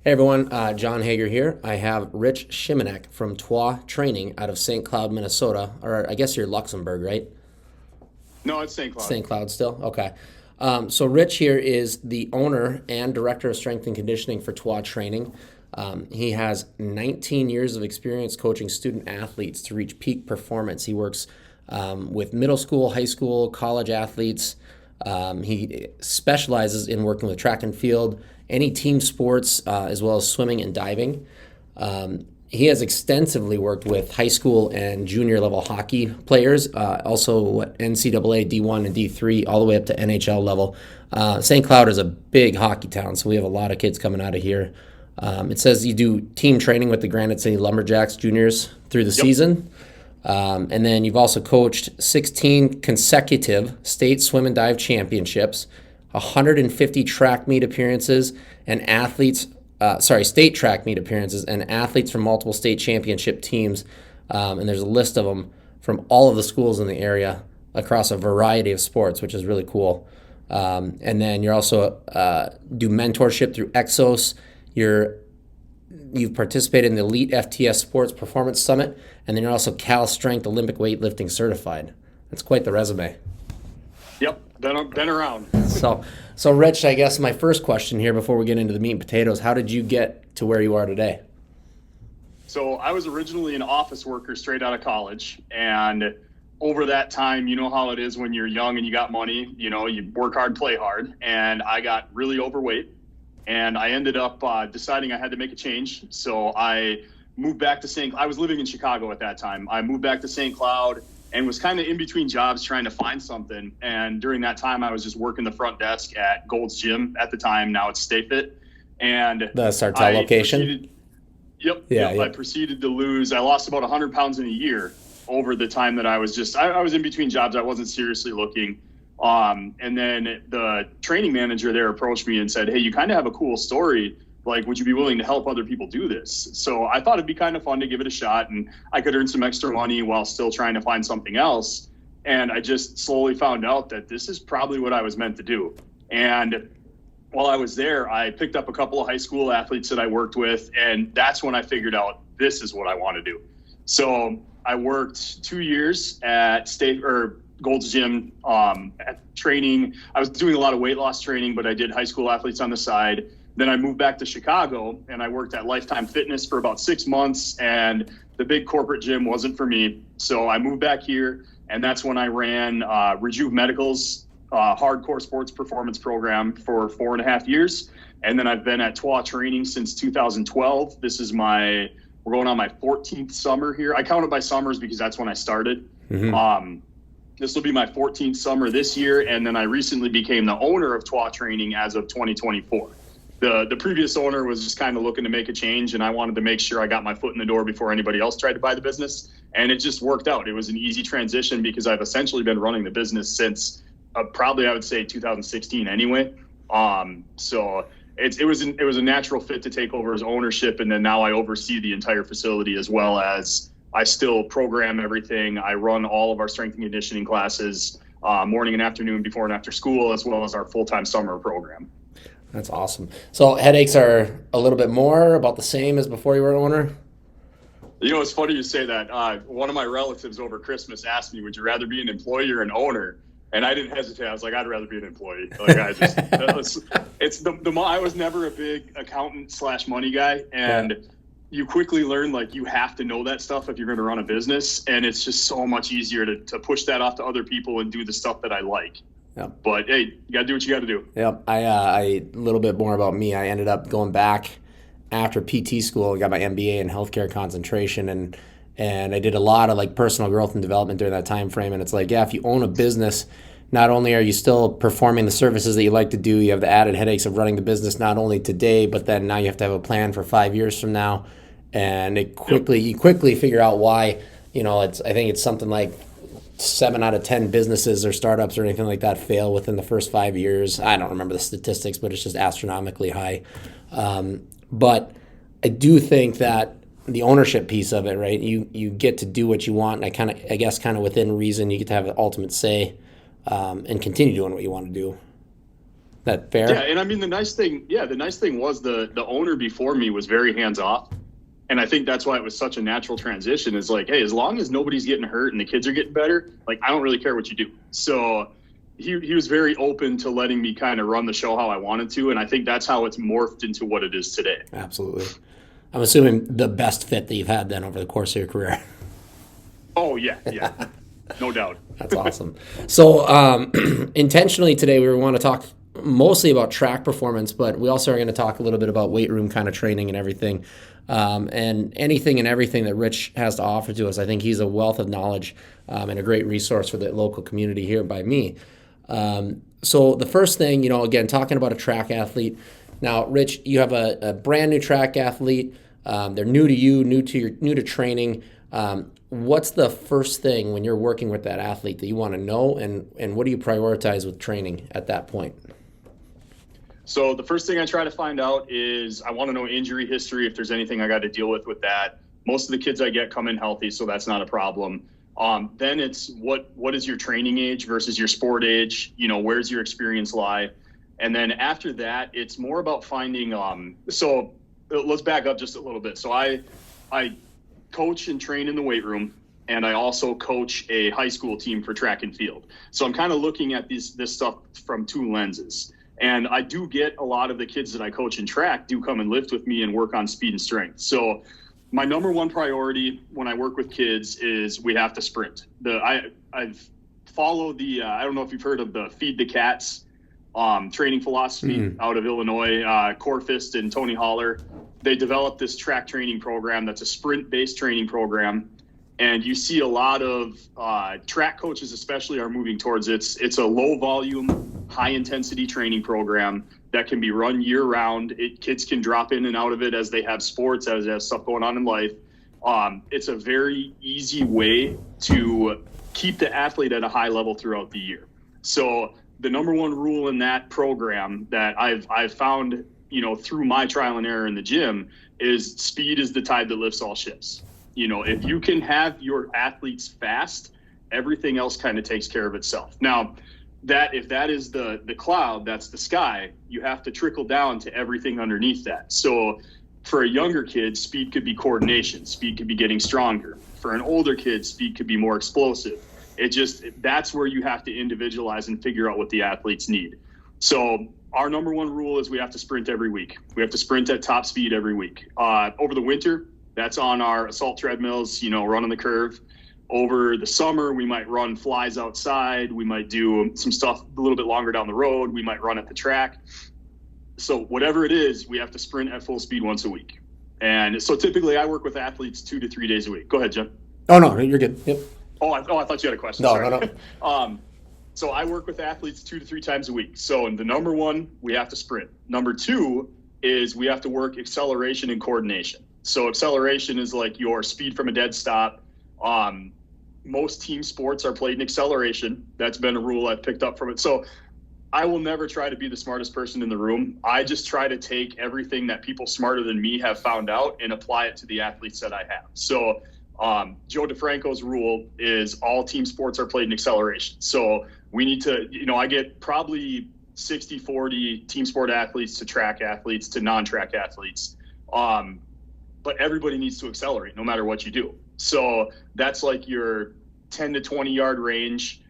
Hey everyone, John Hager here. I have Rich Schimenek from Trois Training out of St. Cloud, Minnesota, or I guess you're Luxembourg, right? No, it's St. Cloud. St. Cloud still? Okay. So Rich here is the owner and director of strength and conditioning for Trois Training. He has 19 years of experience coaching student athletes to reach peak performance. He works with middle school, high school, college athletes. He specializes in working with track and field, any team sports, as well as swimming and diving. He has extensively worked with high school and junior level hockey players, also NCAA D1 and D3, all the way up to NHL level. St. Cloud is a big hockey town, so we have a lot of kids coming out of here. It says you do team training with the Granite City Lumberjacks juniors through the Yep. season. And then you've also coached 16 consecutive state swim and dive championships, 150 track meet appearances, and state track meet appearances, and athletes from multiple state championship teams. And there's a list of them from all of the schools in the area across a variety of sports, which is really cool. And then you're also do mentorship through Exos. You've participated in the Elite FTS Sports Performance Summit, and then you're also Cal Strength Olympic weightlifting certified. That's quite the resume. Yep. Been around. So, so Rich, I guess my first question here before we get into the meat and potatoes, how did you get to where you are today? So I was originally an office worker straight out of college. And over that time, you know how it is when you're young and you got money, you work hard, play hard. And I got really overweight. And I ended up deciding I had to make a change. So I moved back to I was living in Chicago at that time. I moved back to St. Cloud and was kind of in between jobs trying to find something. And during that time, I was just working the front desk at Gold's Gym at the time. Now it's Stay Fit. And The Sartell I location? proceeded, yep, Yeah, yep. I yeah. proceeded to lose. I lost about 100 pounds in a year over the time that I was I was in between jobs. I wasn't seriously looking. And then the training manager there approached me and said, "Hey, you kind of have a cool story. Like, would you be willing to help other people do this?" So I thought it'd be kind of fun to give it a shot, and I could earn some extra money while still trying to find something else. And I just slowly found out that this is probably what I was meant to do. And while I was there, I picked up a couple of high school athletes that I worked with, and that's when I figured out this is what I want to do. So I worked 2 years at Gold's Gym at training. I was doing a lot of weight loss training, but I did high school athletes on the side. Then I moved back to Chicago and I worked at Lifetime Fitness for about 6 months, and the big corporate gym wasn't for me. So I moved back here, and that's when I ran Rejuve Medical's hardcore sports performance program for 4.5 years. And then I've been at Trois Training since 2012. We're going on my 14th summer here. I count it by summers because that's when I started. This will be my 14th summer this year, and then I recently became the owner of Trois Training as of 2024. The previous owner was just kind of looking to make a change, and I wanted to make sure I got my foot in the door before anybody else tried to buy the business, and it just worked out. It was an easy transition because I've essentially been running the business since probably I would say 2016 anyway. So it was a natural fit to take over as ownership, and then now I oversee the entire facility as well as I still program everything. I run all of our strength and conditioning classes, morning and afternoon, before and after school, as well as our full-time summer program. That's awesome. So headaches are a little bit more, about the same as before you were an owner? It's funny you say that. One of my relatives over Christmas asked me, "Would you rather be an employee or an owner?" And I didn't hesitate. I was like, "I'd rather be an employee." Like I was never a big accountant / money guy, and you quickly learn like you have to know that stuff if you're going to run a business, and it's just so much easier to push that off to other people and do the stuff that I like. Yep. But hey, you got to do what you got to do. Yep. I a little bit more about me. I ended up going back after PT school. I got my MBA in healthcare concentration, and I did a lot of like personal growth and development during that time frame. And it's like, yeah, if you own a business, not only are you still performing the services that you like to do, you have the added headaches of running the business not only today, but then now you have to have a plan for 5 years from now. And you quickly figure out why. I think it's something like 7 out of 10 businesses or startups or anything like that fail within the first 5 years. I don't remember the statistics, but it's just astronomically high. But I do think that the ownership piece of it, right? You get to do what you want, and I guess within reason, you get to have the ultimate say, and continue doing what you want to do. That fair? Yeah, and I mean the nice thing was the owner before me was very hands off. And I think that's why it was such a natural transition is like, hey, as long as nobody's getting hurt and the kids are getting better, like I don't really care what you do. So he was very open to letting me kind of run the show how I wanted to. And I think that's how it's morphed into what it is today. Absolutely. I'm assuming the best fit that you've had then over the course of your career. Oh, yeah. No doubt. That's awesome. So intentionally today we want to talk mostly about track performance, but we also are going to talk a little bit about weight room kind of training and everything. And anything and everything that Rich has to offer to us. I think he's a wealth of knowledge and a great resource for the local community here by me. So the first thing, again, talking about a track athlete. Now, Rich, you have a brand new track athlete. They're new to you, new to training. What's the first thing when you're working with that athlete that you want to know, and what do you prioritize with training at that point? So the first thing I try to find out is I want to know injury history, if there's anything I got to deal with that. Most of the kids I get come in healthy, so that's not a problem. Then it's what is your training age versus your sport age? Where's your experience lie? And then after that, it's more about finding. So let's back up just a little bit. So I coach and train in the weight room, and I also coach a high school team for track and field. So I'm kind of looking at this stuff from two lenses. And I do get a lot of the kids that I coach in track do come and lift with me and work on speed and strength. So my number one priority when I work with kids is we have to sprint. I've followed the, I don't know if you've heard of the Feed the Cats training philosophy out of Illinois, Corfist and Tony Holler. They developed this track training program that's a sprint-based training program. And you see a lot of track coaches especially are moving towards it. It's a low-volume, high-intensity training program that can be run year-round. Kids can drop in and out of it as they have sports, as they have stuff going on in life. It's a very easy way to keep the athlete at a high level throughout the year. So the number one rule in that program that I've found, through my trial and error in the gym is speed is the tide that lifts all ships. If you can have your athletes fast, everything else kind of takes care of itself. Now, if that is the cloud, that's the sky, you have to trickle down to everything underneath that. So for a younger kid, speed could be coordination. Speed could be getting stronger. For an older kid, speed could be more explosive. That's where you have to individualize and figure out what the athletes need. So our number one rule is we have to sprint every week. We have to sprint at top speed every week. Over the winter, that's on our assault treadmills, running the curve. Over the summer, we might run flies outside. We might do some stuff a little bit longer down the road. We might run at the track. So whatever it is, we have to sprint at full speed once a week. And so typically I work with athletes 2 to 3 days a week. Go ahead, Jim. Oh, no, you're good. Yep. I thought you had a question. No, Sorry. no. So I work with athletes 2 to 3 times a week. So the number one, we have to sprint. Number two is we have to work acceleration and coordination. So acceleration is like your speed from a dead stop. Most team sports are played in acceleration. That's been a rule I've picked up from it. So I will never try to be the smartest person in the room. I just try to take everything that people smarter than me have found out and apply it to the athletes that I have. So Joe DeFranco's rule is all team sports are played in acceleration. So we need to, I get probably 60-40 team sport athletes to track athletes to non-track athletes. But everybody needs to accelerate no matter what you do. So that's like your 10 to 20 yard range,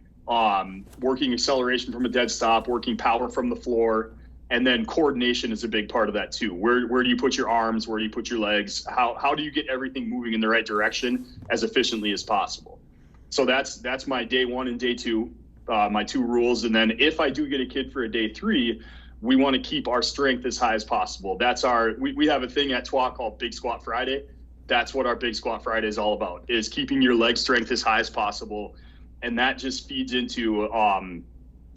working acceleration from a dead stop, working power from the floor. And then coordination is a big part of that too. Where do you put your arms? Where do you put your legs? How do you get everything moving in the right direction as efficiently as possible? So that's my day one and day two, my two rules. And then if I do get a kid for a day three, we want to keep our strength as high as possible. That's we have a thing at Trois called Big Squat Friday. That's what our Big Squat Friday is all about, is keeping your leg strength as high as possible. And that just feeds into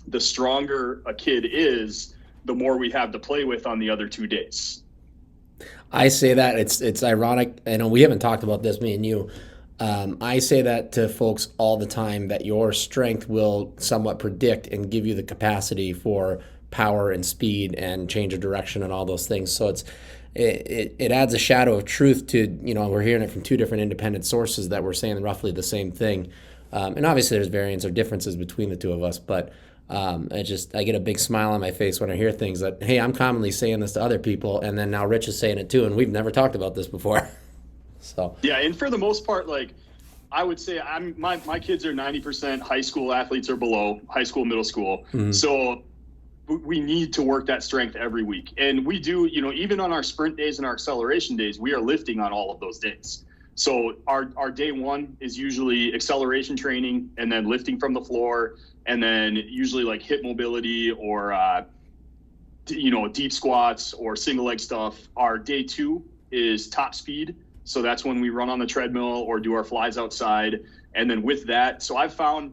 the stronger a kid is, the more we have to play with on the other 2 days. I say that it's ironic. I know we haven't talked about this, me and you. I say that to folks all the time, that your strength will somewhat predict and give you the capacity for power and speed and change of direction and all those things. So it adds a shadow of truth to, we're hearing it from two different independent sources that we're saying roughly the same thing. And obviously there's variance or differences between the two of us, but I get a big smile on my face when I hear things that, hey, I'm commonly saying this to other people, and then now Rich is saying it too, and we've never talked about this before. So Yeah, and for the most part, like I would say, my kids are 90% high school athletes or below, high school, middle school. So we need to work that strength every week, and we do. Even on our sprint days and our acceleration days, we are lifting on all of those days. So our day one is usually acceleration training, and then lifting from the floor, and then usually like hip mobility or deep squats or single leg stuff. Our day two is top speed. So that's when we run on the treadmill or do our flies outside. And then with that, so I've found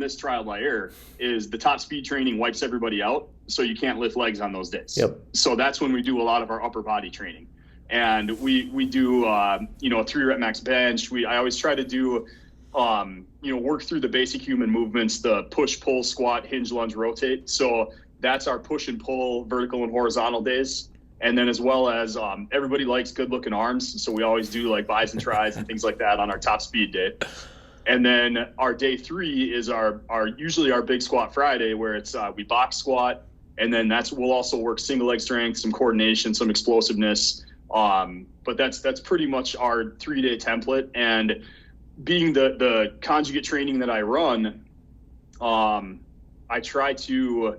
this trial by error is the top speed training wipes everybody out. So you can't lift legs on those days. Yep. So that's when we do a lot of our upper body training. And we do, a 3-rep max bench. I always try to do, work through the basic human movements, the push, pull, squat, hinge, lunge, rotate. So that's our push and pull vertical and horizontal days. And then as well as everybody likes good looking arms. So we always do like bis and tris and things like that on our top speed day. And then our day three is our usually our big squat Friday, where it's we box squat. And then we'll also work single leg strength, some coordination, some explosiveness. But that's pretty much our 3-day template. And being the conjugate training that I run, I try to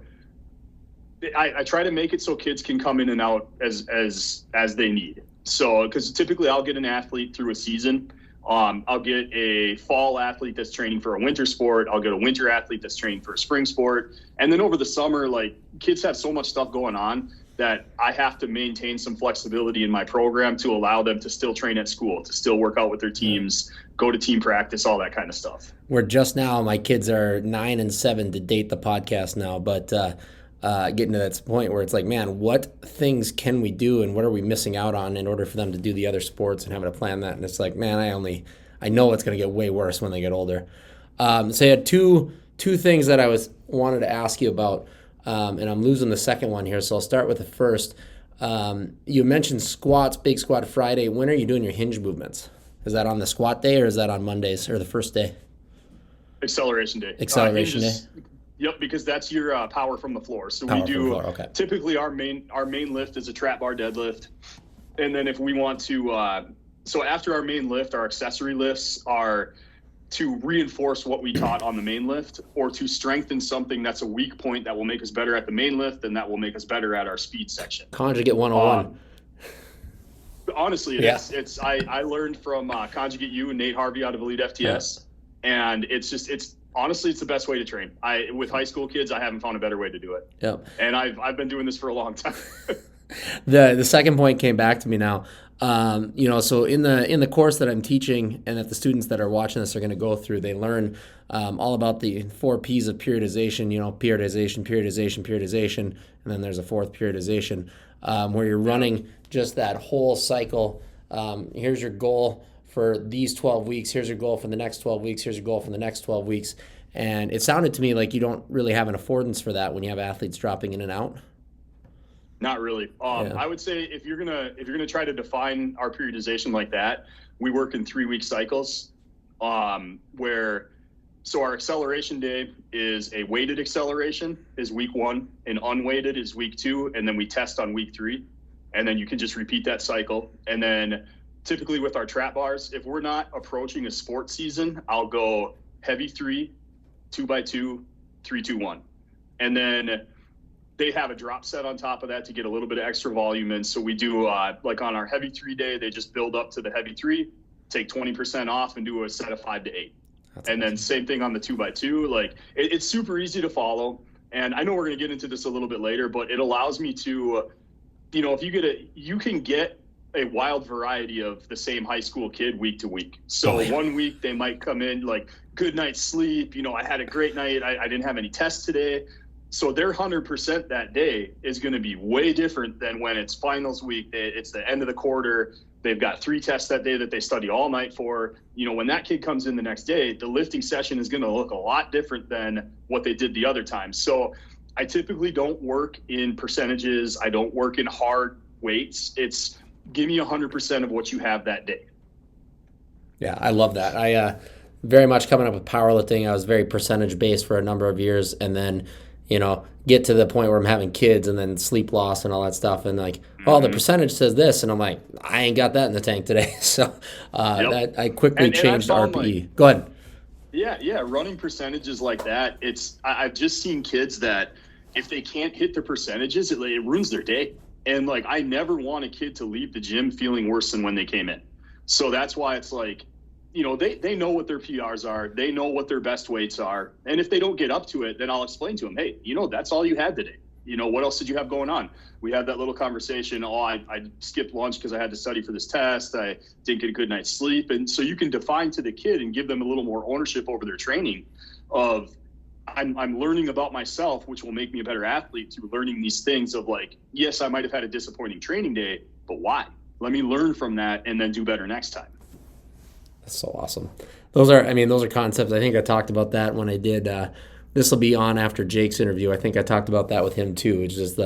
make it so kids can come in and out as they need. So, because typically I'll get an athlete through a season. I'll get a fall athlete that's training for a winter sport. I'll get a winter athlete that's training for a spring sport. And then over the summer, like kids have so much stuff going on that I have to maintain some flexibility in my program to allow them to still train at school, to still work out with their teams, go to team practice, all that kind of stuff. We're just now, my kids are 9 and 7 to date the podcast now, but getting to that point where it's like, man, what things can we do and what are we missing out on in order for them to do the other sports and having to plan that? And it's like, man, I know it's going to get way worse when they get older. So I had two things that I wanted to ask you about, and I'm losing the second one here, so I'll start with the first. You mentioned squats, big squat Friday. When are you doing your hinge movements? Is that on the squat day or is that on Mondays or the first day? Acceleration day. Acceleration day? Yep, because that's your power from the floor. So Power we do from the floor, okay. Typically our main lift is a trap bar deadlift. And then if we want to so after our main lift, our accessory lifts are to reinforce what we taught on the main lift or to strengthen something that's a weak point that will make us better at the main lift and that will make us better at our speed section. Conjugate 101. Honestly, I learned from Conjugate U and Nate Harvey out of Elite FTS. Yeah. And honestly, it's the best way to train. With high school kids, I haven't found a better way to do it. Yep. And I've been doing this for a long time. The second point came back to me now. So in the course that I'm teaching and that the students that are watching this are going to go through, they learn all about the 4 P's of periodization, periodization, and then there's a fourth periodization where you're running just that whole cycle. Here's your goal for these 12 weeks. Here's your goal for the next 12 weeks. Here's your goal for the next 12 weeks. And it sounded to me like you don't really have an affordance for that when you have athletes dropping in and out. Not really. I would say if you're gonna try to define our periodization like that, we work in 3-week cycles. So our acceleration day is a weighted acceleration is week 1, and unweighted is week 2, and then we test on week 3, and then you can just repeat that cycle. And then typically with our trap bars, if we're not approaching a sports season, I'll go heavy 3, 2x2, 3-2-1, and then they have a drop set on top of that to get a little bit of extra volume in. So we do like on our heavy 3 day, they just build up to the heavy 3, take 20% off and do a set of 5 to 8. And then same thing on the 2x2. Like it's super easy to follow. And I know we're going to get into this a little bit later, but it allows me to, if you can get a wild variety of the same high school kid week to week. So 1 week they might come in like good night's sleep. I had a great night. I didn't have any tests today. So their 100% that day is going to be way different than when it's finals week. It's the end of the quarter. They've got 3 tests that day that they study all night for. When that kid comes in the next day, the lifting session is going to look a lot different than what they did the other time. So I typically don't work in percentages. I don't work in hard weights. It's give me 100% of what you have that day. Yeah, I love that. I very much coming up with powerlifting. I was very percentage based for a number of years, and then get to the point where I'm having kids and then sleep loss and all that stuff. And like, oh, the Mm-hmm. percentage says this. And I'm like, I ain't got that in the tank today. So Yep. that I quickly And I changed found RPE. Go ahead. yeah, running percentages like that. I've just seen kids that if they can't hit the percentages, it ruins their day. And like, I never want a kid to leave the gym feeling worse than when they came in. So that's why it's like, they know what their PRs are. They know what their best weights are. And if they don't get up to it, then I'll explain to them, hey, that's all you had today. What else did you have going on? We had that little conversation. Oh, I skipped lunch because I had to study for this test. I didn't get a good night's sleep. And so you can define to the kid and give them a little more ownership over their training of, I'm learning about myself, which will make me a better athlete through learning these things of like, yes, I might have had a disappointing training day, but why? Let me learn from that and then do better next time. That's so awesome. Those are concepts. I think I talked about that when I did. This will be on after Jake's interview. I think I talked about that with him too, which is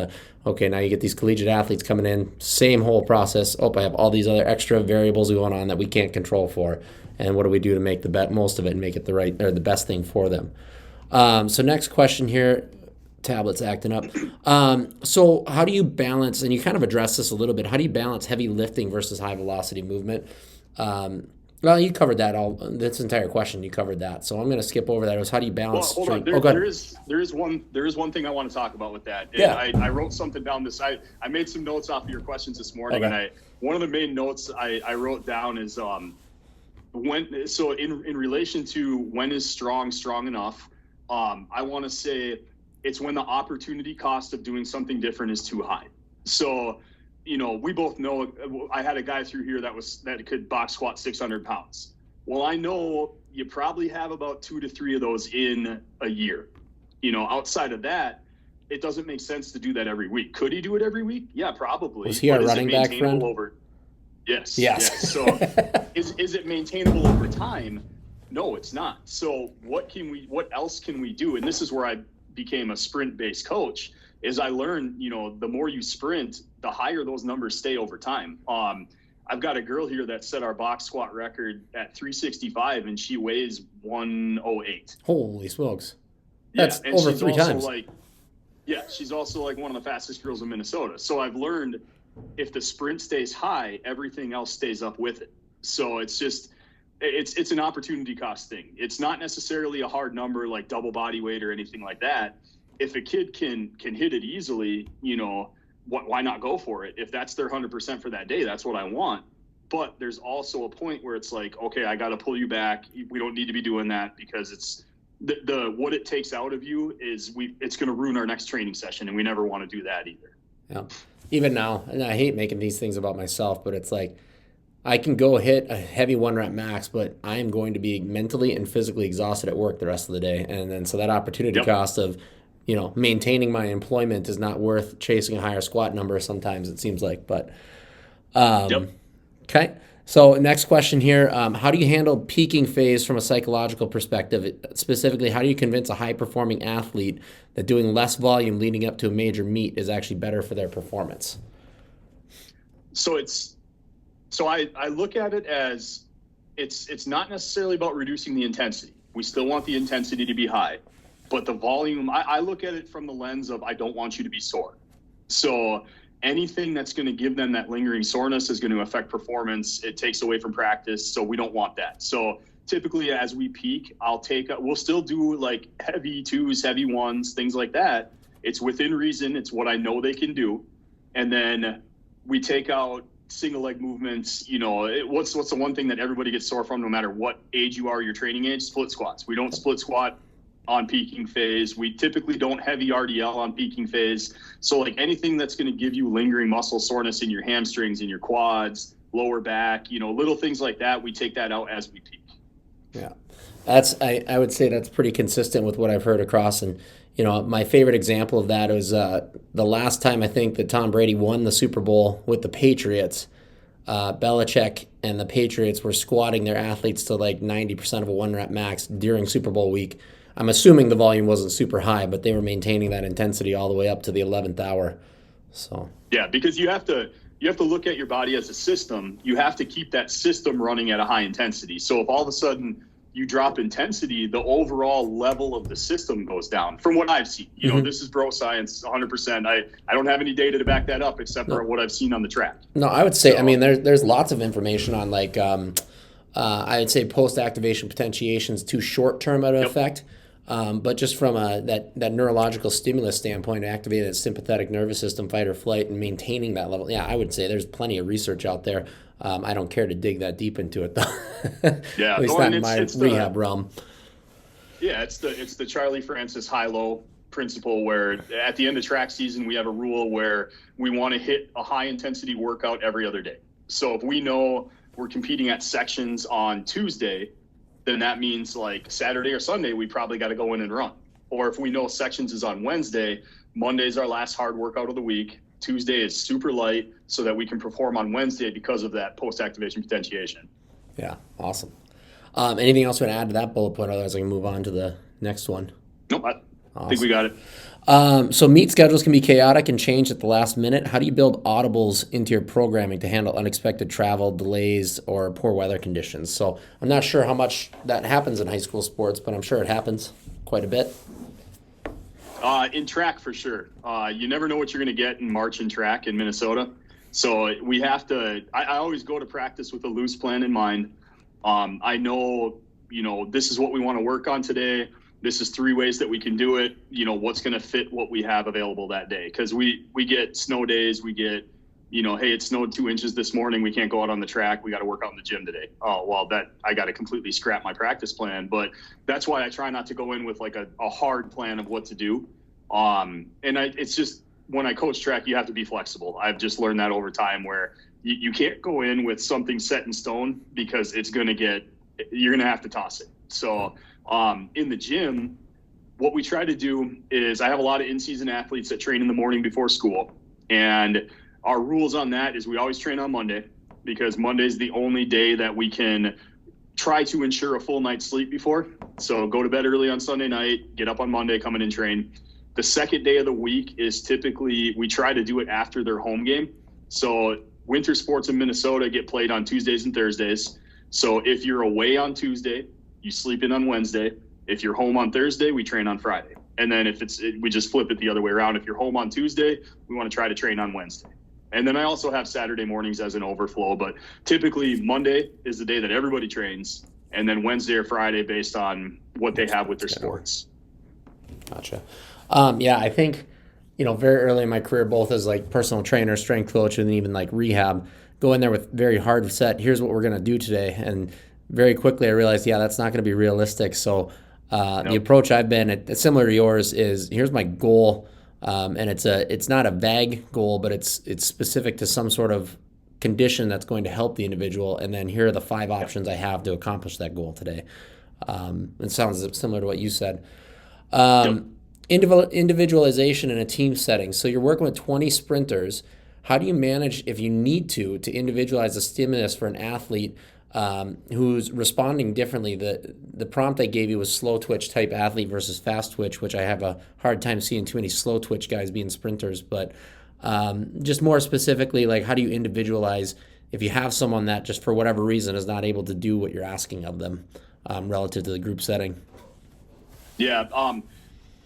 okay, now you get these collegiate athletes coming in, same whole process. Oh, I have all these other extra variables going on that we can't control for. And what do we do to make the most of it and make it the right or the best thing for them? So next question here, tablet's acting up. So how do you balance, and you kind of addressed this a little bit, how do you balance heavy lifting versus high velocity movement? Well, you covered that this entire question. You covered that, so I'm going to skip over that. It was how do you balance? Well, hold on. There is one thing I want to talk about with that. And yeah. I wrote something down. I made some notes off of your questions this morning, okay. and one of the main notes I wrote down is in relation to when is strong enough. I want to say it's when the opportunity cost of doing something different is too high. So, we both know I had a guy through here that could box squat 600 pounds. Well, I know you probably have about 2 to 3 of those in a year. Outside of that, it doesn't make sense to do that every week. Could he do it every week? Yeah, probably. Was he our running back friend? Yes. So is it maintainable over time? No, it's not. So what else can we do? And this is where I became a sprint-based coach, is I learned, the more you sprint, the higher those numbers stay over time. I've got a girl here that set our box squat record at 365 and she weighs 108. Holy smokes. That's over 3 times. She's also like one of the fastest girls in Minnesota. So I've learned if the sprint stays high, everything else stays up with it. So it's just, it's an opportunity cost thing. It's not necessarily a hard number like double body weight or anything like that. If a kid can hit it easily, why not go for it? If that's their 100% for that day, that's what I want. But there's also a point where it's like, okay, I got to pull you back. We don't need to be doing that because it's what it takes out of you is it's going to ruin our next training session, and we never want to do that either. Yeah. Even now, and I hate making these things about myself, but it's like I can go hit a heavy 1-rep max, but I am going to be mentally and physically exhausted at work the rest of the day. And then so that opportunity cost of maintaining my employment is not worth chasing a higher squat number sometimes, it seems like. But okay. So next question here, how do you handle peaking phase from a psychological perspective? Specifically, how do you convince a high-performing athlete that doing less volume leading up to a major meet is actually better for their performance? So I look at it as it's not necessarily about reducing the intensity. We still want the intensity to be high. But the volume, I look at it from the lens of I don't want you to be sore. So anything that's going to give them that lingering soreness is going to affect performance. It takes away from practice. So we don't want that. So typically as we peak, we'll still do like heavy 2s, heavy 1s, things like that. It's within reason. It's what I know they can do. And then we take out single leg movements. What's the one thing that everybody gets sore from no matter what age you are, your training age? Split squats. We don't split squat on peaking phase. We typically don't heavy RDL on peaking phase. So like anything that's going to give you lingering muscle soreness in your hamstrings, in your quads, lower back, little things like that, we take that out as we peak. Yeah. I would say that's pretty consistent with what I've heard across. And, my favorite example of that was the last time I think that Tom Brady won the Super Bowl with the Patriots. Belichick and the Patriots were squatting their athletes to like 90% of a 1-rep max during Super Bowl week. I'm assuming the volume wasn't super high, but they were maintaining that intensity all the way up to the 11th hour. So yeah, because you have to look at your body as a system. You have to keep that system running at a high intensity. So if all of a sudden you drop intensity, the overall level of the system goes down from what I've seen. This is bro science 100%. I don't have any data to back that up except for what I've seen on the track. No, I would say, there's lots of information on I would say post-activation potentiation is too short-term of an effect. But just from that neurological stimulus standpoint, activating that sympathetic nervous system, fight or flight, and maintaining that level, I would say there's plenty of research out there. I don't care to dig that deep into it, though. Yeah, at least not in my rehab realm. Yeah, it's the Charlie Francis high-low principle, where at the end of track season, we have a rule where we want to hit a high-intensity workout every other day. So if we know we're competing at sections on Tuesday, then that means like Saturday or Sunday, we probably got to go in and run. Or if we know sections is on Wednesday, Monday's our last hard workout of the week. Tuesday is super light so that we can perform on Wednesday because of that post-activation potentiation. Yeah, awesome. Anything else you want to add to that bullet point? Otherwise, I can move on to the next one. Nope, I think we got it. So meet schedules can be chaotic and change at the last minute. How do you build audibles into your programming to handle unexpected travel, delays, or poor weather conditions? So I'm not sure how much that happens in high school sports, but I'm sure it happens quite a bit. In track, for sure. You never know what you're going to get in March in track in Minnesota. So we have to – I always go to practice with a loose plan in mind. I know, this is what we want to work on today. This is 3 ways that we can do it. What's going to fit what we have available that day. Because we get snow days. We get, hey, it snowed 2 inches this morning. We can't go out on the track. We got to work out in the gym today. Oh, well, I got to completely scrap my practice plan. But that's why I try not to go in with like a hard plan of what to do. It's just when I coach track, you have to be flexible. I've just learned that over time, where you can't go in with something set in stone, because you're going to have to toss it. So in the gym, what we try to do is, I have a lot of in-season athletes that train in the morning before school. And our rules on that is we always train on Monday, because Monday is the only day that we can try to ensure a full night's sleep before. So go to bed early on Sunday night, get up on Monday, come in and train. The second day of the week is typically, we try to do it after their home game. So winter sports in Minnesota get played on Tuesdays and Thursdays. So if you're away on Tuesday, you sleep in on Wednesday. If you're home on Thursday, we train on Friday. And then we just flip it the other way around. If you're home on Tuesday, we want to try to train on Wednesday. And then I also have Saturday mornings as an overflow, but typically Monday is the day that everybody trains, and then Wednesday or Friday based on what they have with their sports. Gotcha. I think, very early in my career, both as like personal trainer, strength coach, and even like rehab, go in there with very hard set, here's what we're going to do today. And very quickly I realized, that's not going to be realistic. So the approach I've been similar to yours is, here's my goal. And it's not a vague goal, but it's specific to some sort of condition that's going to help the individual. And then here are the 5 options I have to accomplish that goal today. It sounds similar to what you said. Individualization in a team setting. So you're working with 20 sprinters. How do you manage, if you need to individualize the stimulus for an athlete who's responding differently? The prompt I gave you was slow twitch type athlete versus fast twitch, which I have a hard time seeing too many slow twitch guys being sprinters. But just more specifically, like, how do you individualize if you have someone that just for whatever reason is not able to do what you're asking of them relative to the group setting? Yeah.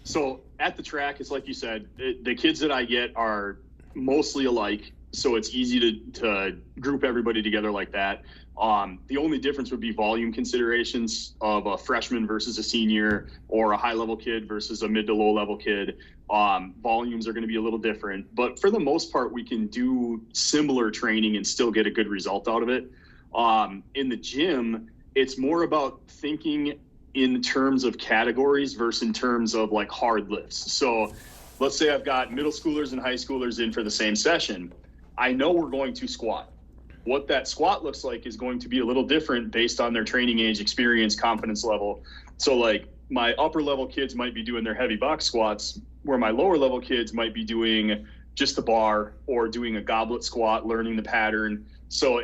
So at the track, it's like you said, the kids that I get are mostly alike. So it's easy to group everybody together like that. The only difference would be volume considerations of a freshman versus a senior, or a high-level kid versus a mid to low-level kid. Volumes are going to be a little different. But for the most part, we can do similar training and still get a good result out of it. In the gym, it's more about thinking in terms of categories versus in terms of like hard lifts. So let's say I've got middle schoolers and high schoolers in for the same session. I know we're going to squat. What that squat looks like is going to be a little different based on their training age, experience, confidence level. So like my upper level kids might be doing their heavy box squats, where my lower level kids might be doing just the bar or doing a goblet squat, learning the pattern. So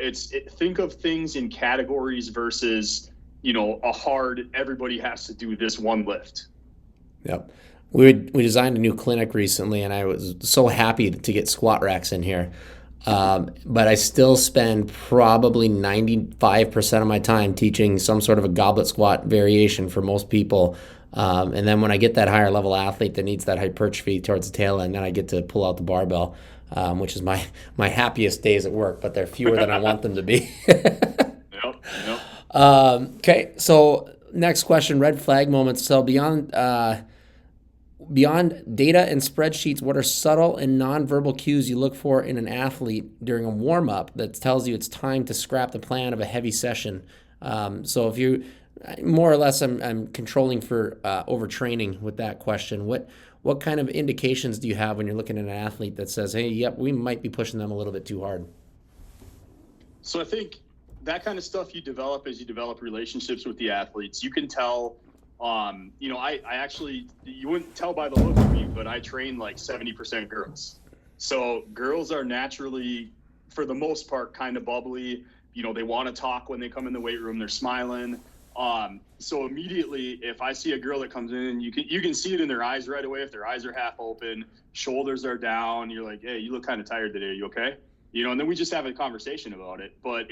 think of things in categories versus, a hard, everybody has to do this one lift. Yep. We designed a new clinic recently, and I was so happy to get squat racks in here. But I still spend probably 95% of my time teaching some sort of a goblet squat variation for most people. And then when I get that higher level athlete that needs that hypertrophy towards the tail end, then I get to pull out the barbell, which is my happiest days at work, but they're fewer than I want them to be. Yep. Yep. Okay, so next question, red flag moments. So beyond data and spreadsheets, what are subtle and nonverbal cues you look for in an athlete during a warm up that tells you it's time to scrap the plan of a heavy session? So if you more or less, I'm controlling for overtraining with that question. What kind of indications do you have when you're looking at an athlete that says, hey, yep, we might be pushing them a little bit too hard? So I think that kind of stuff you develop as you develop relationships with the athletes. You can tell, I actually, you wouldn't tell by the look of me, but I train like 70% girls. So girls are naturally, for the most part, kind of bubbly. They want to talk when they come in the weight room. They're smiling. So immediately, if I see a girl that comes in, you can see it in their eyes right away. If their eyes are half open, shoulders are down, you're like, hey, you look kind of tired today. Are you okay? And then we just have a conversation about it. But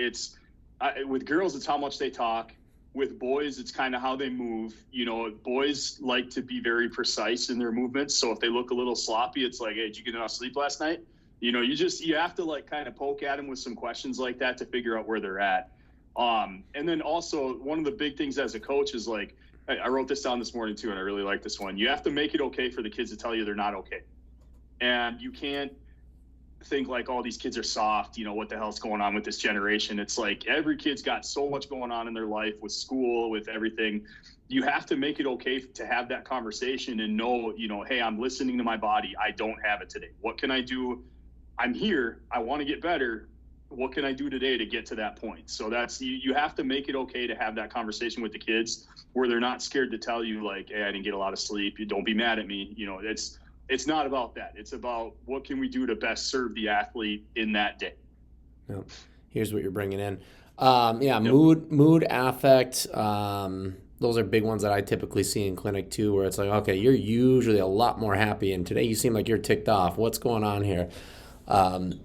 with girls, it's how much they talk. With boys, it's kind of how they move. Boys like to be very precise in their movements. So if they look a little sloppy, it's like, hey, did you get enough sleep last night? You have to like kind of poke at them with some questions like that to figure out where they're at. And then also one of the big things as a coach is like, I wrote this down this morning too, and I really like this one. You have to make it okay for the kids to tell you they're not okay. And you can't think like, oh, these kids are soft, what the hell's going on with this generation? It's like every kid's got so much going on in their life with school, with everything. You have to make it okay to have that conversation and know, hey, I'm listening to my body. I don't have it today. What can I do? I'm here. I want to get better. What can I do today to get to that point? So that's, you have to make it okay to have that conversation with the kids where they're not scared to tell you like, hey, I didn't get a lot of sleep. You don't be mad at me. It's not about that. It's about what can we do to best serve the athlete in that day. Yep. Here's what you're bringing in. Yep. Mood, affect. Those are big ones that I typically see in clinic too, where it's like, okay, you're usually a lot more happy, and today you seem like you're ticked off. What's going on here? And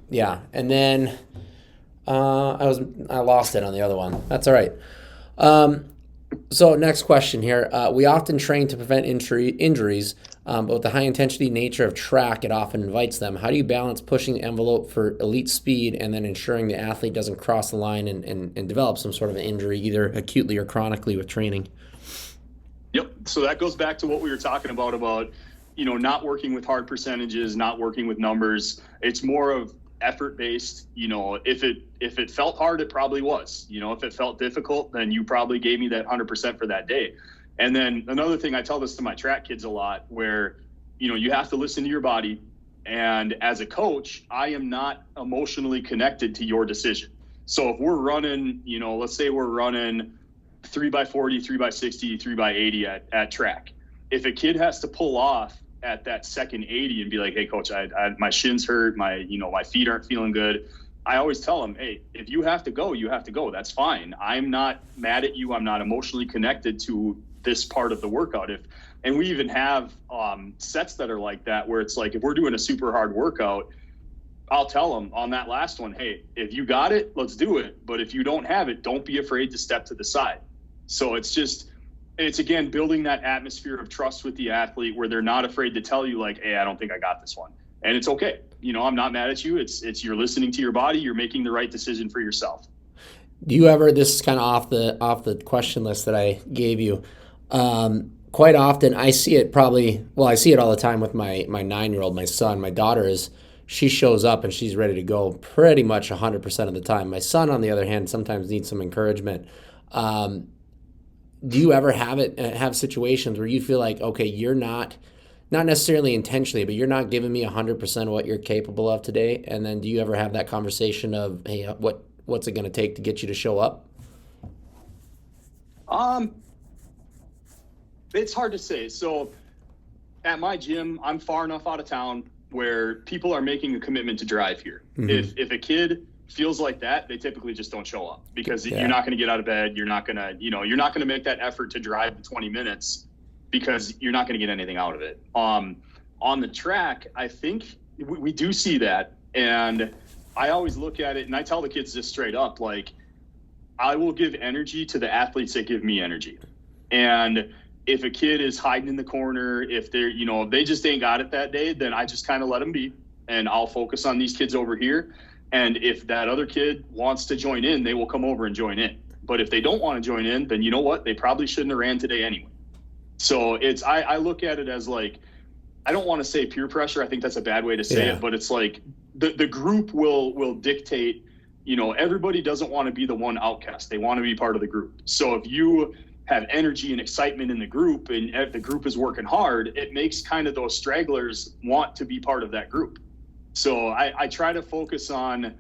then I lost it on the other one. That's all right. So next question here. We often train to prevent injuries, but with the high intensity nature of track, it often invites them. How do you balance pushing the envelope for elite speed and then ensuring the athlete doesn't cross the line and develop some sort of an injury, either acutely or chronically with training? Yep. So that goes back to what we were talking about, not working with hard percentages, not working with numbers. It's more of effort based. If it felt hard, it probably was. If it felt difficult, then you probably gave me that 100% for that day. And then another thing, I tell this to my track kids a lot, where you have to listen to your body. And as a coach, I am not emotionally connected to your decision. So if we're running, let's say we're running 3x40, 3x60, 3x80 at track. If a kid has to pull off at that second 80 and be like, hey coach, I my shins hurt, my feet aren't feeling good, I always tell them, hey, if you have to go, you have to go. That's fine. I'm not mad at you. I'm not emotionally connected to this part of the workout. And we even have sets that are like that, where it's like, if we're doing a super hard workout, I'll tell them on that last one, hey, if you got it, let's do it. But if you don't have it, don't be afraid to step to the side. So it's again, building that atmosphere of trust with the athlete where they're not afraid to tell you like, hey, I don't think I got this one. And it's okay. I'm not mad at you. It's you're listening to your body. You're making the right decision for yourself. Do you ever, this is kind of off the question list that I gave you. Quite often I see it I see it all the time with my 9-year-old, my son. My daughter she shows up and she's ready to go pretty much 100% of the time. My son, on the other hand, sometimes needs some encouragement. Do you ever have situations where you feel like, okay, you're not necessarily intentionally, but you're not giving me 100% of what you're capable of today? And then do you ever have that conversation of, hey, what's it going to take to get you to show up? It's hard to say. So at my gym, I'm far enough out of town where people are making a commitment to drive here. Mm-hmm. If a kid feels like that, they typically just don't show up, because you're not going to get out of bed. You're not going to make that effort to drive the 20 minutes because you're not going to get anything out of it. On the track, I think we do see that. And I always look at it and I tell the kids just straight up, like, I will give energy to the athletes that give me energy. And if a kid is hiding in the corner, if they're, if they just ain't got it that day, then I just kind of let them be, and I'll focus on these kids over here. And if that other kid wants to join in, they will come over and join in. But if they don't want to join in, then you know what? They probably shouldn't have ran today anyway. So I look at it as like, I don't want to say peer pressure. I think that's a bad way to say it, but it's like the group will dictate, everybody doesn't want to be the one outcast. They want to be part of the group. So if you have energy and excitement in the group and the group is working hard, it makes kind of those stragglers want to be part of that group. So I try to focus on,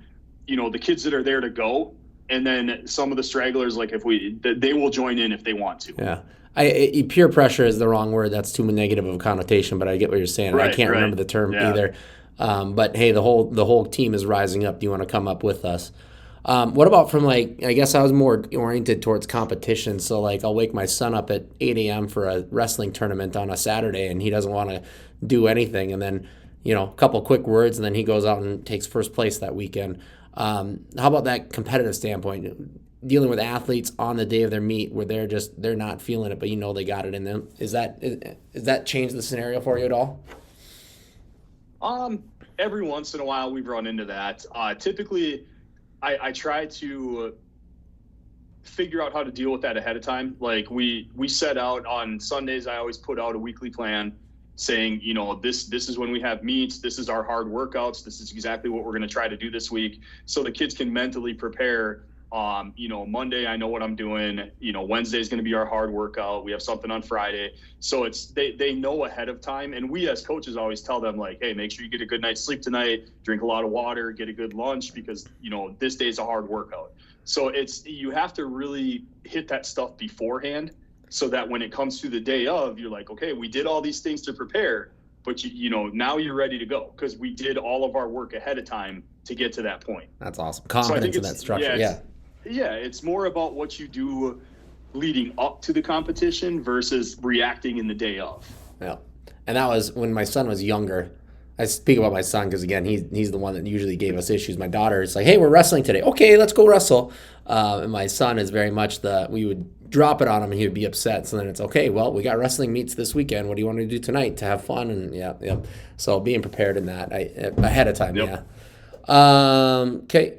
the kids that are there to go. And then some of the stragglers, like they will join in if they want to. Yeah. Peer pressure is the wrong word. That's too negative of a connotation, but I get what you're saying. Right, I can't remember the term either. But hey, the whole team is rising up. Do you want to come up with us? What about from I guess I was more oriented towards competition. So I'll wake my son up at 8 a.m. for a wrestling tournament on a Saturday and he doesn't want to do anything. And then, a couple quick words and then he goes out and takes first place that weekend. How about that competitive standpoint? Dealing with athletes on the day of their meet where they're not feeling it, but they got it in them. Is that changed the scenario for you at all? Every once in a while we've run into that. Typically I try to figure out how to deal with that ahead of time. Like we set out on Sundays. I always put out a weekly plan saying, this is when we have meets. This is our hard workouts. This is exactly what we're going to try to do this week. So the kids can mentally prepare. Monday, I know what I'm doing. Wednesday is going to be our hard workout. We have something on Friday. So they know ahead of time. And we as coaches always tell them hey, make sure you get a good night's sleep tonight, drink a lot of water, get a good lunch because, this day's a hard workout. So you have to really hit that stuff beforehand so that when it comes to the day of, you're like, okay, we did all these things to prepare, but now you're ready to go because we did all of our work ahead of time to get to that point. That's awesome. Confidence in that structure. Yeah, it's more about what you do leading up to the competition versus reacting in the day of. Yeah, and that was when my son was younger. I speak about my son because, again, he's the one that usually gave us issues. My daughter is like, hey, we're wrestling today. Okay, let's go wrestle. And my son is very much we would drop it on him and he would be upset. So then it's, okay, well, we got wrestling meets this weekend. What do you want to do tonight to have fun? And yeah. So being prepared in that ahead of time, Okay.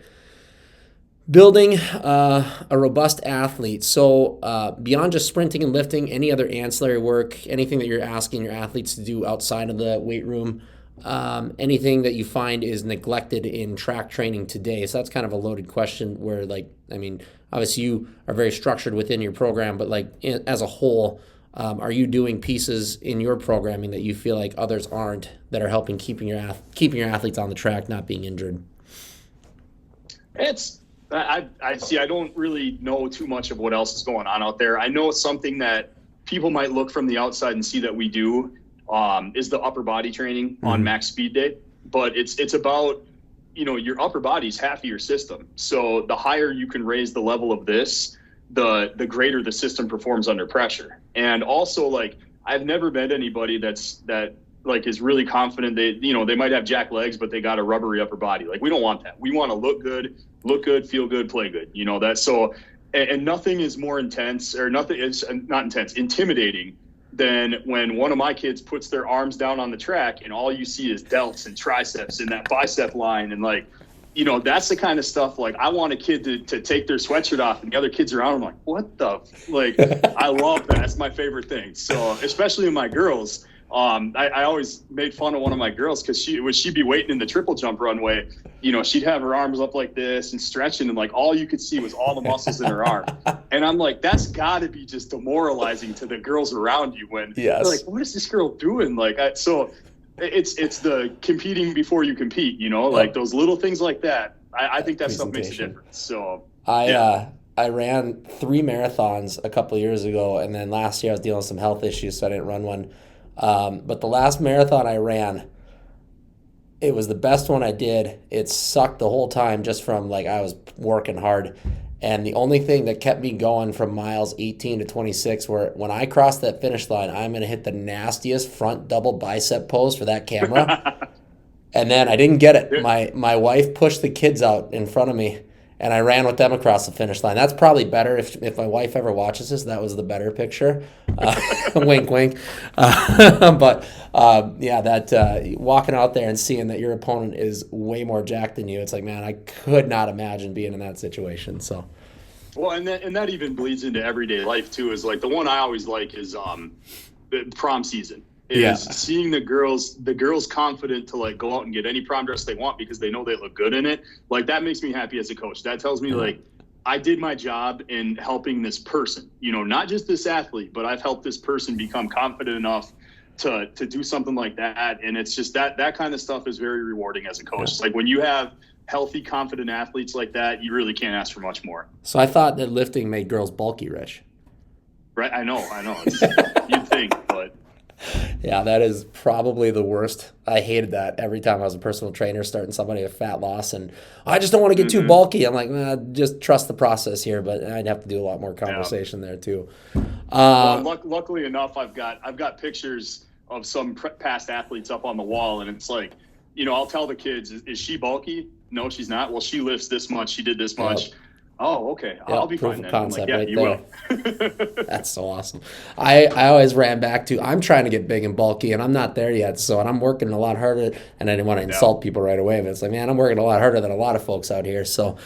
Building a robust athlete. So beyond just sprinting and lifting, any other ancillary work, anything that you're asking your athletes to do outside of the weight room, anything that you find is neglected in track training today? So that's kind of a loaded question where, obviously you are very structured within your program, but as a whole, are you doing pieces in your programming that you feel like others aren't that are helping keeping your athletes on the track, not being injured? I see. I don't really know too much of what else is going on out there. I know something that people might look from the outside and see that we do is the upper body training on max speed day. But it's about, your upper body is half of your system. So the higher you can raise the level of this, the greater the system performs under pressure. And also, I've never met anybody that is really confident they might have jack legs, but they got a rubbery upper body. We don't want that. We want to look good, feel good, play good. That's so, and nothing is more intense or nothing is not intense, intimidating than when one of my kids puts their arms down on the track and all you see is delts and triceps in that bicep line. And that's the kind of stuff, I want a kid to take their sweatshirt off and the other kids around them what the, I love that. That's my favorite thing. So especially in my girls, I always made fun of one of my girls because she'd be waiting in the triple jump runway, she'd have her arms up like this and stretching and all you could see was all the muscles in her arm. And I'm like, that's gotta be just demoralizing to the girls around you when they're like, what is this girl doing? So it's the competing before you compete, those little things like that. I think that stuff makes a difference. So I ran 3 marathons a couple of years ago, and then last year I was dealing with some health issues, so I didn't run one. But the last marathon I ran, it was the best one I did. It sucked the whole time just from I was working hard. And the only thing that kept me going from miles 18 to 26 were when I crossed that finish line, I'm going to hit the nastiest front double bicep pose for that camera. And then I didn't get it. Yeah. My wife pushed the kids out in front of me, and I ran with them across the finish line. That's probably better if my wife ever watches this. That was the better picture. Wink, wink. But yeah, that walking out there and seeing that your opponent is way more jacked than you, it's like, man, I could not imagine being in that situation. So. Well, and that even bleeds into everyday life too. Is like the one I always like is the prom season. Is seeing the girls confident to like go out and get any prom dress they want because they know they look good in it. Like that makes me happy as a coach. That tells me like I did my job in helping this person, not just this athlete, but I've helped this person become confident enough to do something like that. And it's just that kind of stuff is very rewarding as a coach. Like when you have healthy, confident athletes like that, you really can't ask for much more. So I thought that lifting made girls bulky, Rich. Right. I know. You'd think, but. Yeah, that is probably the worst. I hated that every time I was a personal trainer starting somebody with fat loss, and I just don't want to get too bulky. I'm like, nah, just trust the process here, but I'd have to do a lot more conversation there too. Luckily enough, I've got pictures of some past athletes up on the wall, and it's like, I'll tell the kids, is she bulky? No, she's not. Well, she lifts this much. She did this much. Yep. Oh, okay. I'll be proof fine of then. concept I'm like, yeah, right you will. That's so awesome. I always ran back to, I'm trying to get big and bulky, and I'm not there yet. So, and I'm working a lot harder, and I didn't want to insult people right away, but it's like, man, I'm working a lot harder than a lot of folks out here. So,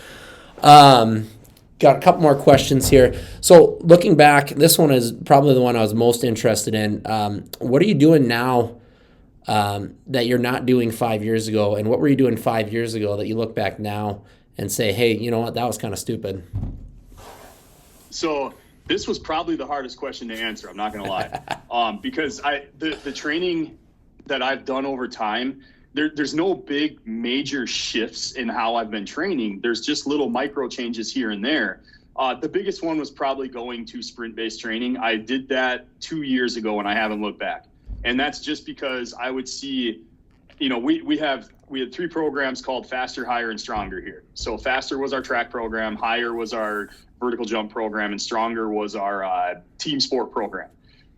got a couple more questions here. So, looking back, this one is probably the one I was most interested in. What are you doing now that you're not doing 5 years ago? And what were you doing 5 years ago that you look back now and say, hey, you know what, that was kind of stupid? So this was probably the hardest question to answer. I'm not going to lie. Because the training that I've done over time, there's no big major shifts in how I've been training. There's just little micro changes here and there. The biggest one was probably going to sprint-based training. I did that 2 years ago and I haven't looked back. And that's just because I would see, we had 3 programs called Faster, Higher, and Stronger here. So Faster was our track program, Higher was our vertical jump program, and Stronger was our team sport program.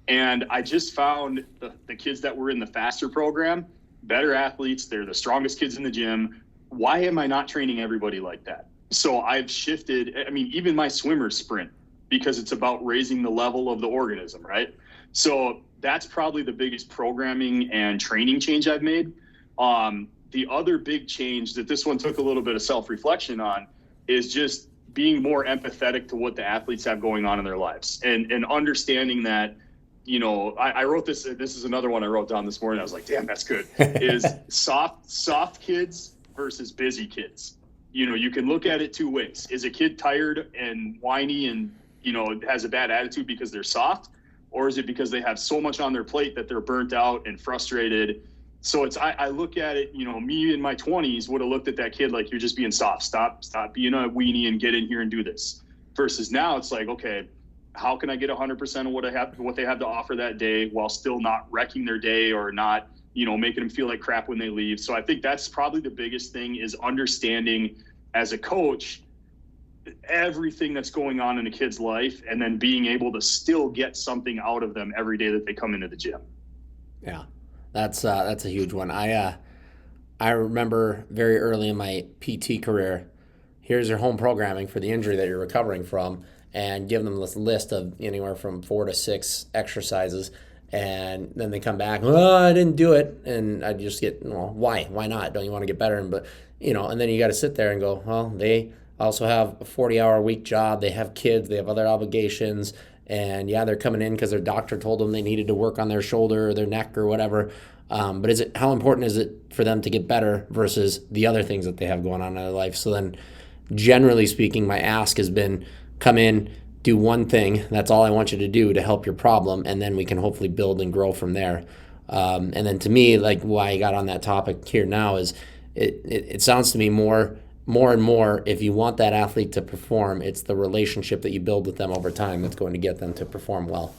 And I just found the kids that were in the Faster program, better athletes, they're the strongest kids in the gym. Why am I not training everybody like that? So I've shifted, even my swimmers sprint, because it's about raising the level of the organism, right? So that's probably the biggest programming and training change I've made. The other big change that this one took a little bit of self-reflection on is just being more empathetic to what the athletes have going on in their lives and understanding that, I wrote this is another one I wrote down this morning. I was like, damn, that's good. Is soft kids versus busy kids. You can look at it 2 ways. Is a kid tired and whiny and, has a bad attitude because they're soft? Or is it because they have so much on their plate that they're burnt out and frustrated? So I look at it, me in my 20s would have looked at that kid like, you're just being soft. Stop being a weenie and get in here and do this. Versus now it's like, okay, how can I get 100% of what they have to offer that day while still not wrecking their day or not, making them feel like crap when they leave. So I think that's probably the biggest thing, is understanding as a coach everything that's going on in a kid's life and then being able to still get something out of them every day that they come into the gym. Yeah. That's a huge one. I remember very early in my PT career, here's your home programming for the injury that you're recovering from, and give them this list of anywhere from 4 to 6 exercises, and then they come back, I didn't do it, and I just get, why not? Don't you want to get better? But and then you got to sit there and go, well, they also have a 40-hour week job, they have kids, they have other obligations. And yeah, they're coming in because their doctor told them they needed to work on their shoulder or their neck or whatever. But how important is it for them to get better versus the other things that they have going on in their life? So then, generally speaking, my ask has been, come in, do one thing. That's all I want you to do to help your problem, and then we can hopefully build and grow from there. And then to me, like why I got on that topic here now is it sounds to me more and more, if you want that athlete to perform, it's the relationship that you build with them over time that's going to get them to perform well.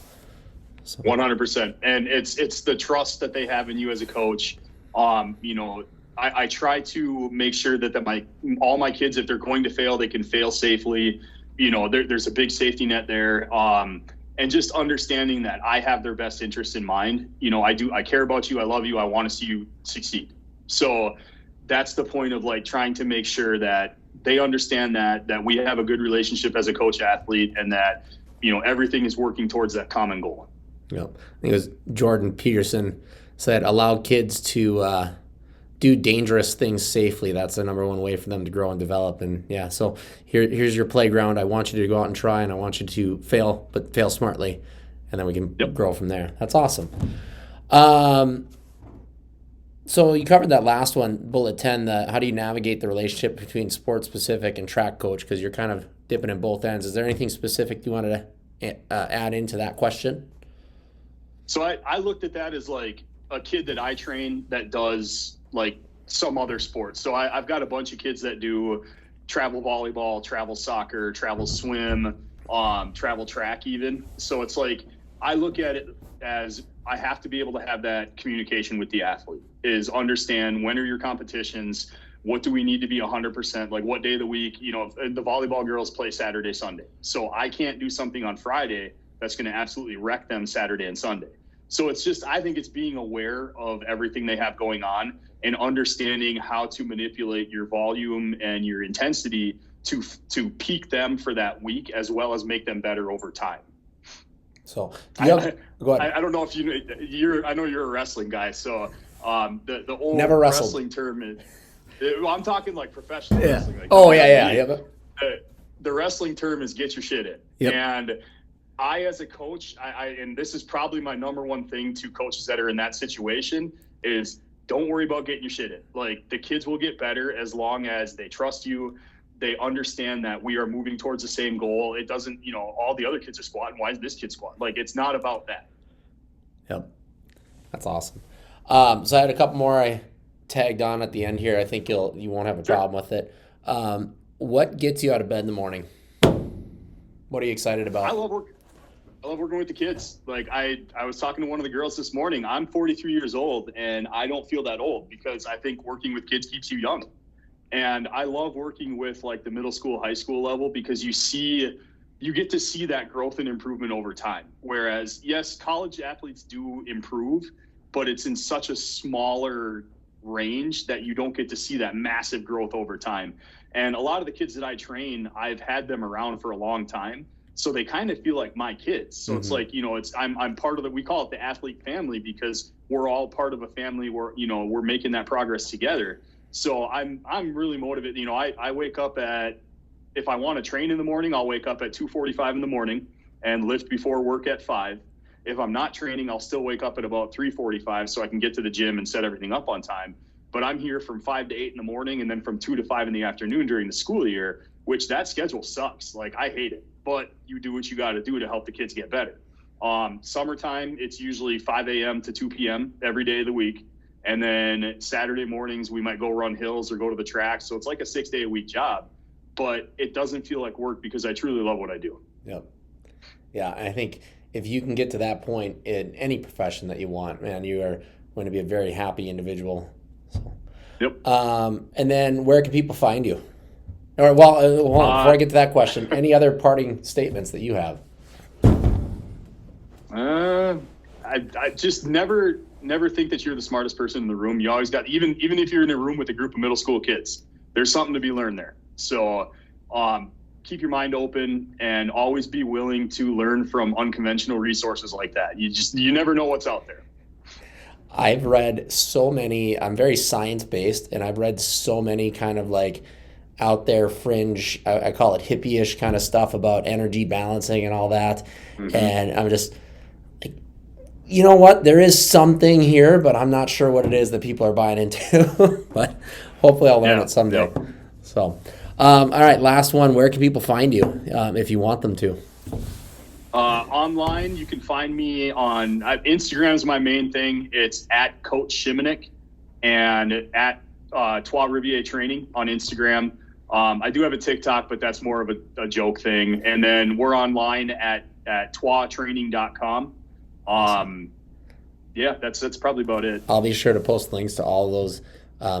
So. 100%. And it's the trust that they have in you as a coach. I try to make sure that all my kids, if they're going to fail, they can fail safely. There's a big safety net there. And just understanding that I have their best interest in mind. I care about you. I love you. I want to see you succeed. So that's the point of like trying to make sure that they understand that we have a good relationship as a coach athlete, and that, you know, everything is working towards that common goal. Yep. I think it was Jordan Peterson said, allow kids to do dangerous things safely. That's the number one way for them to grow and develop. And yeah, so here's your playground. I want you to go out and try, and I want you to fail, but fail smartly, and then we can grow from there. That's awesome. So you covered that last one, bullet 10, how do you navigate the relationship between sports specific and track coach, because you're kind of dipping in both ends. Is there anything specific you wanted to add into that question? So I looked at that as like a kid that I train that does like some other sports. So I've got a bunch of kids that do travel volleyball, travel soccer, travel swim, travel track even. So it's like, I look at it as I have to be able to have that communication with the athlete, is understand when are your competitions, what do we need to be 100%, like what day of the week, you know, the volleyball girls play Saturday, Sunday. So I can't do something on Friday that's going to absolutely wreck them Saturday and Sunday. So it's just, I think it's being aware of everything they have going on and understanding how to manipulate your volume and your intensity to peak them for that week, as well as make them better over time. So go ahead. I don't know if I know you're a wrestling guy. So the old Never wrestling term is, I'm talking like professional wrestling. Like, the wrestling term is get your shit in. Yep. And I, as a coach, and this is probably my number one thing to coaches that are in that situation, is don't worry about getting your shit in. Like, the kids will get better as long as they trust you. They understand that we are moving towards the same goal. It doesn't, you know, all the other kids are squatting. Why is this kid squatting? Like, it's not about that. Yep. That's awesome. So I had a couple more I tagged on at the end here. I think you won't have a problem with it. What gets you out of bed in the morning? What are you excited about? I love working with the kids. Like, I was talking to one of the girls this morning. I'm 43 years old, and I don't feel that old because I think working with kids keeps you young. And I love working with like the middle school, high school level, because you get to see that growth and improvement over time. Whereas, yes, college athletes do improve, but it's in such a smaller range that you don't get to see that massive growth over time. And a lot of the kids that I train, I've had them around for a long time. So they kind of feel like my kids. So It's like, you know, I'm part of we call it the athlete family, because we're all part of a family where, you know, we're making that progress together. So I'm really motivated. You know, I wake up if I want to train in the morning, I'll wake up at 2:45 in the morning and lift before work at 5. If I'm not training, I'll still wake up at about 3:45 so I can get to the gym and set everything up on time. But I'm here from 5 to 8 in the morning, and then from 2 to 5 in the afternoon during the school year, which that schedule sucks. Like, I hate it, but you do what you got to do to help the kids get better. Summertime, it's usually 5 a.m. to 2 p.m. every day of the week. And then Saturday mornings, we might go run hills or go to the track. So it's like a 6-day-a-week job, but it doesn't feel like work because I truly love what I do. Yep. Yeah, I think if you can get to that point in any profession that you want, man, you are going to be a very happy individual. So. Yep. And then where can people find you? Or, well, hold on, before I get to that question, any other parting statements that you have? I just never think that you're the smartest person in the room. You always got, even if you're in a room with a group of middle school kids, there's something to be learned there. So keep your mind open and always be willing to learn from unconventional resources like that. You never know what's out there. I've read so many, I'm very science-based, and I've read so many kind of like out there fringe, I call it hippie-ish kind of stuff about energy balancing and all that. Mm-hmm. And I'm just like, you know what? There is something here, but I'm not sure what it is that people are buying into. But hopefully I'll learn it someday. Yeah. So, all right, last one. Where can people find you if you want them to? Online, you can find me on Instagram is my main thing. It's at Coach Schimenek and at Trois-Rivieres Training on Instagram. I do have a TikTok, but that's more of a joke thing. And then we're online at troistraining.com. Yeah, that's probably about it. I'll be sure to post links to all of those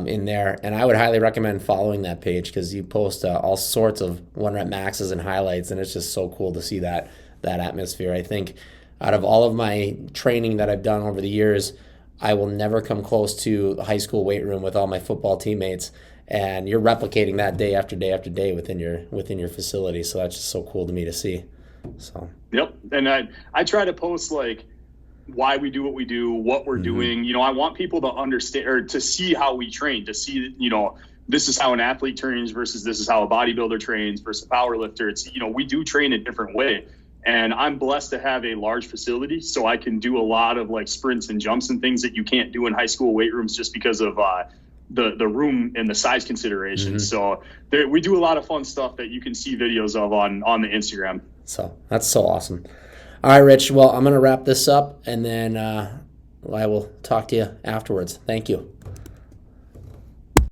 in there. And I would highly recommend following that page because you post all sorts of 1-rep maxes and highlights, and it's just so cool to see that atmosphere. I think out of all of my training that I've done over the years, I will never come close to the high school weight room with all my football teammates. And you're replicating that day after day after day within your facility. So that's just so cool to me to see. So. Yep. And I try to post like why we do what we do, what we're doing. You know, I want people to understand or to see how we train, to see, you know, this is how an athlete trains versus this is how a bodybuilder trains versus a power lifter. It's, you know, we do train a different way. And I'm blessed to have a large facility, so I can do a lot of like sprints and jumps and things that you can't do in high school weight rooms just because of the room and the size considerations. So we do a lot of fun stuff that you can see videos of on the Instagram. So that's so awesome. All right, Rich. Well, I'm going to wrap this up, and then I will talk to you afterwards. Thank you.